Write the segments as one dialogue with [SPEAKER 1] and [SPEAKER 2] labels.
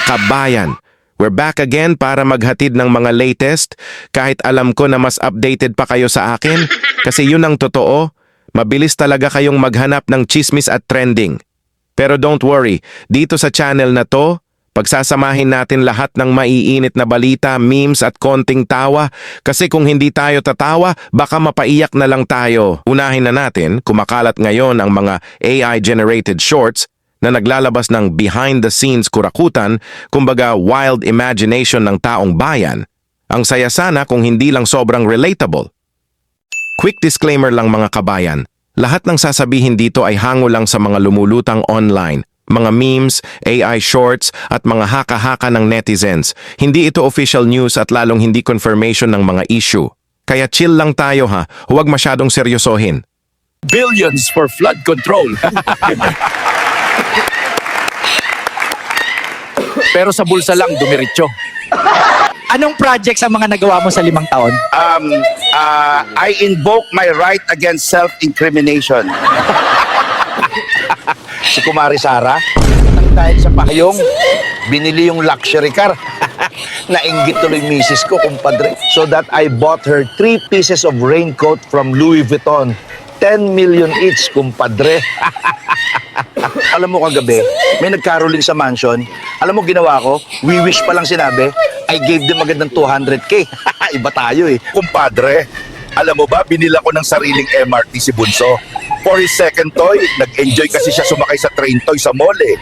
[SPEAKER 1] Mga kabayan, we're back again para maghatid ng mga latest kahit alam ko na mas updated pa kayo sa akin kasi yun ang totoo, mabilis talaga kayong maghanap ng chismis at trending. Pero don't worry, dito sa channel na to, pagsasamahin natin lahat ng maiinit na balita, memes at konting tawa kasi kung hindi tayo tatawa, baka mapaiyak na lang tayo. Unahin na natin, kumakalat ngayon ang mga AI-generated shorts na naglalabas ng behind-the-scenes kurakutan, kumbaga wild imagination ng taong bayan. Ang saya sana kung hindi lang sobrang relatable. Quick disclaimer lang mga kabayan, lahat ng sasabihin dito ay hango lang sa mga lumulutang online, mga memes, AI shorts at mga haka-haka ng netizens. Hindi ito official news at lalong hindi confirmation ng mga issue. Kaya chill lang tayo ha, huwag masyadong seryosohin.
[SPEAKER 2] Billions for flood control. Pero sa bulsa lang, dumiretso.
[SPEAKER 3] Anong project sa mga nagawa mo sa 5 taon?
[SPEAKER 4] I invoke my right against self-incrimination. Si Kumari Sara, dahil sa pahayong, binili yung luxury car. Nainggit tuloy misis ko, kumpadre. So that I bought her 3 pieces of raincoat from Louis Vuitton. 10 million each, kumpadre. Alam mo kagabi, may nagkaroling sa mansion. Alam mo ginawa ko? We wish pa lang sinabi. I gave them agad ng 200K. Iba tayo eh.
[SPEAKER 5] Kumpadre, alam mo ba, binila ko ng sariling MRT si Bunso. For his second toy, nag-enjoy kasi siya sumakay sa train toy sa mall eh.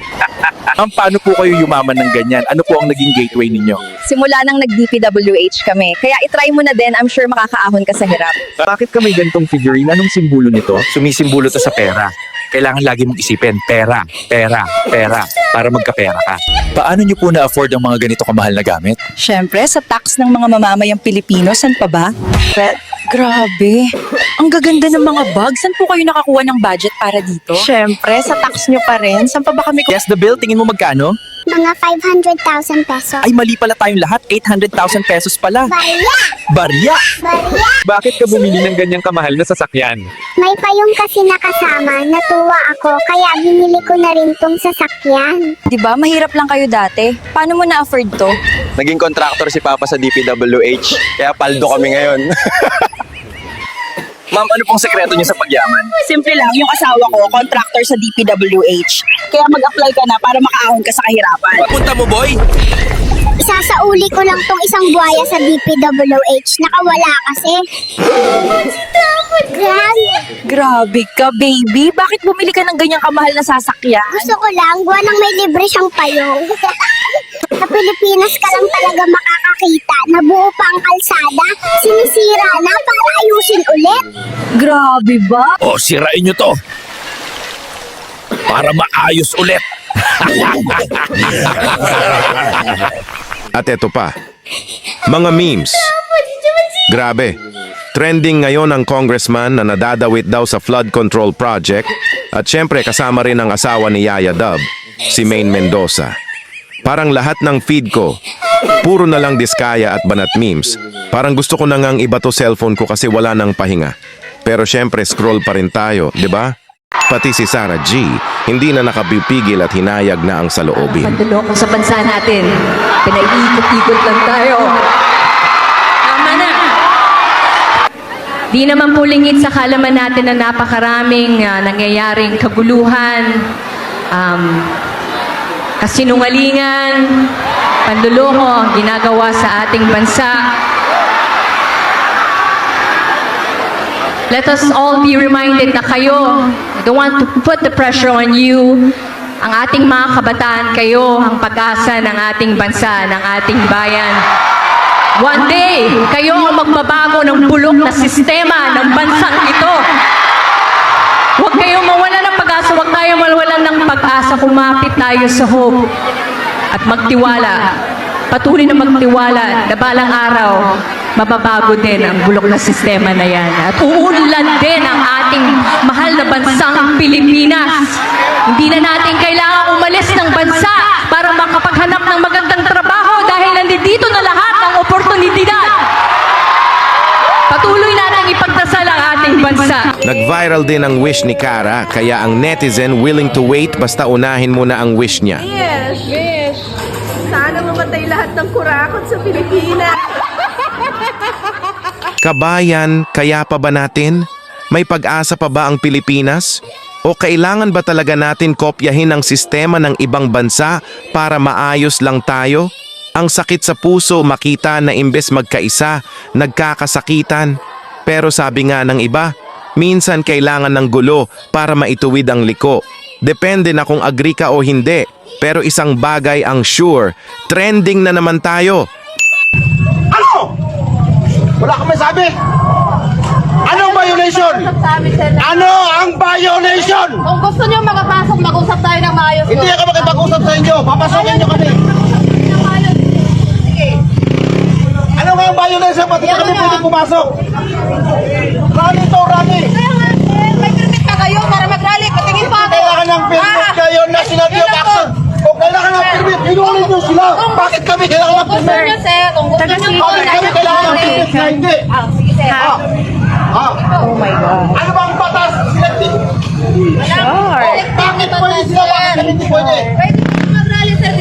[SPEAKER 2] Paano po kayo yumaman ng ganyan? Ano po ang naging gateway ninyo?
[SPEAKER 6] Simula nang nag-DPWH kami. Kaya itry mo na din, I'm sure makakaahon ka sa hirap.
[SPEAKER 2] Bakit ka may gantong figurine? Anong simbolo nito? Sumisimbolo to sa pera. Kailangan lagi mong isipin, pera, pera, pera, para magkapera ka. Paano nyo po na-afford ang mga ganito kamahal na gamit?
[SPEAKER 6] Siyempre, sa tax ng mga mamamayang Pilipino, san pa ba? Grabe. Ang gaganda ng mga bag. Saan po kayo nakakuha ng budget para dito? Siyempre, sa tax nyo pa rin. Saan pa ba kami...
[SPEAKER 2] Yes, the bill, tingin mo magkano?
[SPEAKER 7] Mga 500,000 pesos.
[SPEAKER 2] Ay, mali pala tayong lahat. 800,000 pesos pala.
[SPEAKER 7] Barya!
[SPEAKER 2] Barya!
[SPEAKER 7] Barya!
[SPEAKER 2] Bakit ka bumili ng ganyang kamahal na sasakyan?
[SPEAKER 7] May payong kasi nakasama. Natuwa ako, kaya binili ko na rin tong sasakyan.
[SPEAKER 6] Diba, mahirap lang kayo dati. Paano mo na-afford to?
[SPEAKER 8] Naging contractor si Papa sa DPWH, kaya paldo kami ngayon. Ma'am, ano pong sekreto niyo sa pagyaman?
[SPEAKER 9] Simple lang, yung asawa ko, contractor sa DPWH. Kaya mag-apply ka na para makaahon ka sa kahirapan.
[SPEAKER 2] Punta mo, boy!
[SPEAKER 7] Isasauli ko lang tong isang buhaya sa DPWH. Nakawala kasi. Grabe.
[SPEAKER 6] Grabe ka, baby. Bakit bumili ka ng ganyang kamahal na sasakyan?
[SPEAKER 7] Gusto ko lang, buwan nang may libre siyang payong. Sa Pilipinas ka lang talaga makakakita na buo pa ang kalsada. Sinisira na para ayusin ulit.
[SPEAKER 6] Grabe ba?
[SPEAKER 2] O, sirain nyo to! Para maayos ulit!
[SPEAKER 1] At eto pa, mga memes. Grabe, trending ngayon ang congressman na nadadawit daw sa flood control project at syempre kasama rin ang asawa ni Yaya Dub, si Maine Mendoza. Parang lahat ng feed ko, puro na lang diskaya at banat memes. Parang gusto ko na ngang ibato cellphone ko kasi wala nang pahinga. Pero syempre scroll pa rin tayo, di ba? Pati si Sarah G, hindi na nakapipigil at hinayag na ang saloobin.
[SPEAKER 10] Panduloko sa bansa natin. Pinaiikot-ikot lang tayo. Tama na. Di naman po lingid sa kalaman natin na napakaraming nangyayaring kaguluhan, kasinungalingan, panduloko ginagawa sa ating bansa. Let us all be reminded na kayo, I don't want to put the pressure on you. Ang ating mga kabataan, kayo ang pag-asa ng ating bansa, ng ating bayan. One day, kayo ang magbabago ng bulok na sistema ng bansang ito. Huwag kayong mawala ng pag-asa, huwag tayong mawalan ng pag-asa, kumapit tayo sa hope at magtiwala. Patuloy na magtiwala na balang araw, mababago din ang bulok na sistema na yan. At uunlad din ang ating mahal na bansang Pilipinas. Hindi na natin kailangan umalis ng bansa para makapaghanap ng magandang trabaho dahil nandito na lahat ng oportunidad. Patuloy natin ipagdasal ang ating bansa.
[SPEAKER 1] Nag-viral din ang wish ni Cara, kaya ang netizen willing to wait basta unahin mo na ang wish niya.
[SPEAKER 10] Yes, yes.
[SPEAKER 9] Sana mamatay lahat ng kurakot sa Pilipinas.
[SPEAKER 1] Kabayan, kaya pa ba natin? May pag-asa pa ba ang Pilipinas? O kailangan ba talaga natin kopyahin ang sistema ng ibang bansa para maayos lang tayo? Ang sakit sa puso makita na imbes magkaisa, nagkakasakitan. Pero sabi nga ng iba, minsan kailangan ng gulo para maituwid ang liko. Depende na kung agree ka o hindi. Pero isang bagay ang sure, trending na naman tayo.
[SPEAKER 4] Ano? Wala kang masabi? Anong violation? Ano ang violation?
[SPEAKER 10] Kung gusto niyo makapasok, mag-usap tayo ng maayos.
[SPEAKER 4] Hindi ako makipag-usap sa inyo. Papasokin nyo kami.
[SPEAKER 10] Sige.
[SPEAKER 4] Ano nga ang violation? Pati na kami pwede pumasok. Rally to rally.
[SPEAKER 10] Kaya nga, may permit ka kayo para mag-rally. Patingin pa ako.
[SPEAKER 4] Kailangan ng permit kayo na sinabi yung action. Kung kailangan ng permit, inuulit nyo sila. Bakit kami kailangan ng
[SPEAKER 10] Gusto
[SPEAKER 4] permit?
[SPEAKER 10] niyo, sir. Kung gusto niyo,
[SPEAKER 4] Bakit kami kailangan ng permit na hindi?
[SPEAKER 10] Sige, sir.
[SPEAKER 4] Oh my God. Ano bang batas? Selective. Bakit pwede sila? Bakit kami hindi pwede?
[SPEAKER 10] Pwede po mag-rally, sir.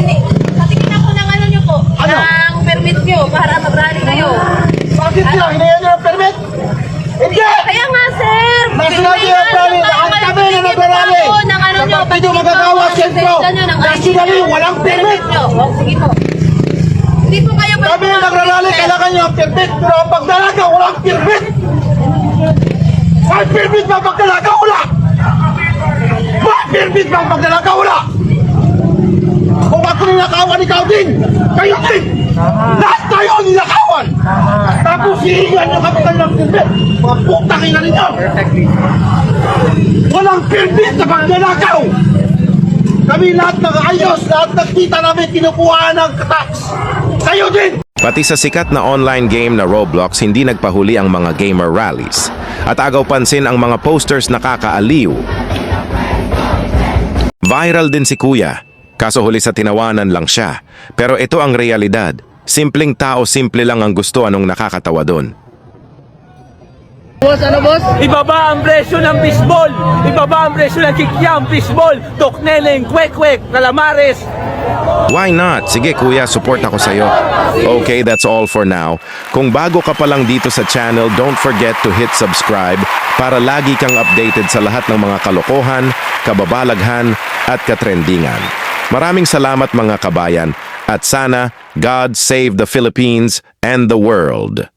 [SPEAKER 10] Patingin ako ng ano niyo po.
[SPEAKER 4] Ano?
[SPEAKER 10] Ng permit niyo para mag-rally kayo.
[SPEAKER 4] Bakit sila? Hinayan nyo ng permit? Hindi!
[SPEAKER 10] Kaya nga, sir.
[SPEAKER 4] National Day of Rally, lahat kami na nag-rally.
[SPEAKER 10] Ng ano niyo,
[SPEAKER 4] Kapag hindi magagawa, siyempre, nationally, walang permit.
[SPEAKER 10] Sige po. Hindi po kayo
[SPEAKER 4] Kami na nagrarally, kailangan nyo ang permit. Pero ang pagdalaga, walang permit. May permit ba ang pagdalaga? Wala. May permit ba ang pagdalaga? Wala. Kung ako ninakawan, ikaw din. Kayo din. Lahat tayo ninakawan. Tapos hihingan nyo kami ng permit. Mga putang ina ninyo. Walang permit na pagdalagaw. Kami lahat nag-ayos, lahat nagkita namin kinukuha ng tax. Kayo din.
[SPEAKER 1] Pati sa sikat na online game na Roblox, hindi nagpahuli ang mga gamer rallies. At agaw pansin ang mga posters nakakaaliw. Viral din si Kuya, kaso huli sa tinawanan lang siya. Pero ito ang realidad. Simpleng tao, simple lang ang gusto, anong nakakatawa doon.
[SPEAKER 3] Ibaba ang presyo ng fishball! Ibaba ang presyo ng kikyam, fishball, tokneleng, kwek-kwek, calamares.
[SPEAKER 1] Why not? Sige kuya, support ako sa'yo. Okay, that's all for now. Kung bago ka pa lang dito sa channel, don't forget to hit subscribe para lagi kang updated sa lahat ng mga kalokohan, kababalaghan at katrendingan. Maraming salamat mga kabayan at sana God save the Philippines and the world.